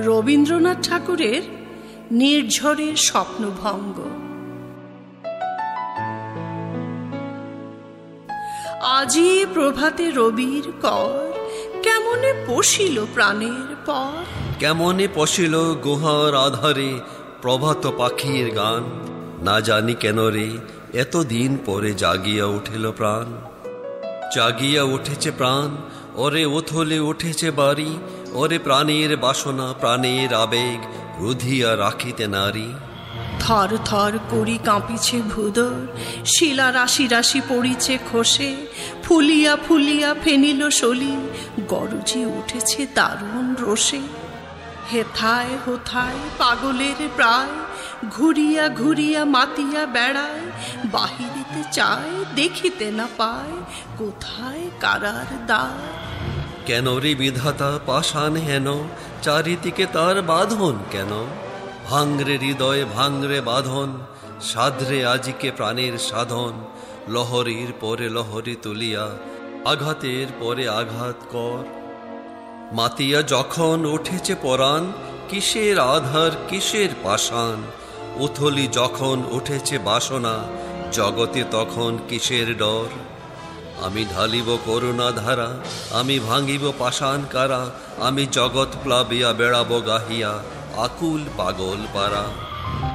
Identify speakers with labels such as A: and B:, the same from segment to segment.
A: রবীন্দ্রনাথ ঠাকুরের নির্ঝরের স্বপ্নভঙ্গ। আজি প্রভাতে রবির কর, কেমনে পশিল প্রাণের পর।
B: কেমনে পশিল গুহার আধারে প্রভাত পাখির গান। না জানি কেন রে এতদিন পরে জাগিয়া উঠিল প্রাণ। জাগিয়া উঠেছে প্রাণ, ওরে ওথলে উঠেছে বাড়ি। ওরে প্রাণের বাসনা প্রাণের আবেগ রুধিয়া রাখিতে নারী।
A: থর থর করি কাঁপিছে ভুদর, শিলা রাশি রাশি পড়িছে খসে। ফুলিয়া ফুলিয়া ফেনিল সলি, গরজে উঠেছে দারুণ রোষে। হেথায় হোথায় পাগলের প্রায়, ঘুরিয়া ঘুরিয়া মাতিয়া বেড়ায়। বাহিরিতে চায় দেখিতে না পায়, কোথায় কারার দ্বার।
B: কেন রে বিধাতা পাষাণ হেন, চারিদিকে তার বাঁধন কেন। ভাঙরে হৃদয় ভাঙরে বাঁধন, সাধরে আজিকে প্রাণের সাধন। লহরীর পরে লহরী তুলিয়া, আঘাতের পরে আঘাত কর। মাতিয়া যখন উঠেছে পরাণ, কিসের আধার কিসের পাষাণ। উথলি যখন উঠেছে বাসনা, জগতে তখন কিসের ডর। আমি ঢালিব করুণা ধারা, আমি ভাঙিব পাষাণ কারা। আমি জগৎ প্লাবিয়া বেড়াবো গাহিয়া, আকুল পাগল পারা।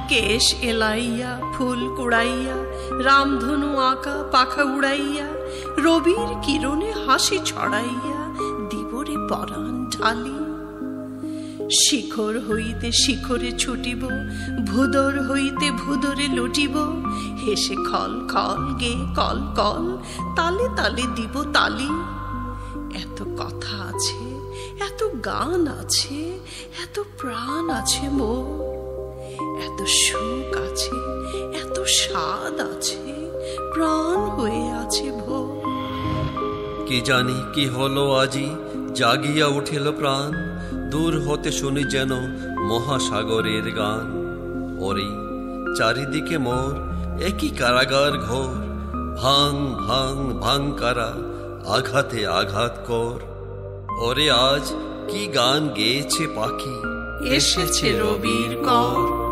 A: কেশ এলাইয়া ফুল কুড়াইয়া, রামধনু আঁকা পাখা উড়াইয়া। রবির কিরণে হাসি ছড়াইয়া, দিবরে পরাণ ঢালি। শিখর হইতে শিখরে ছুটিব, ভুদর হইতে ভুদরে লুটিব। হেসে খল খল গে কল কল, তালে তালে দিব তালি। এত কথা আছে, এত গান আছে, এত প্রাণ আছে মোর। এত সুখ আছে, এত স্বাদ আছে, প্রাণ হয়ে আছে ভোর।
B: কি জানি কি হলো আজি, জাগিয়া উঠিল প্রাণ। দূর হতে শুনি যেন মহাসাগরের গান। ওরে চারিদিকে মোর একই কারাগার ঘোর। ভাঙ ভাঙ ভাঙ কারা, আঘাতে আঘাত কর। ওরে আজ কি গান গেয়েছে পাখি,
A: এসেছে রবির কর।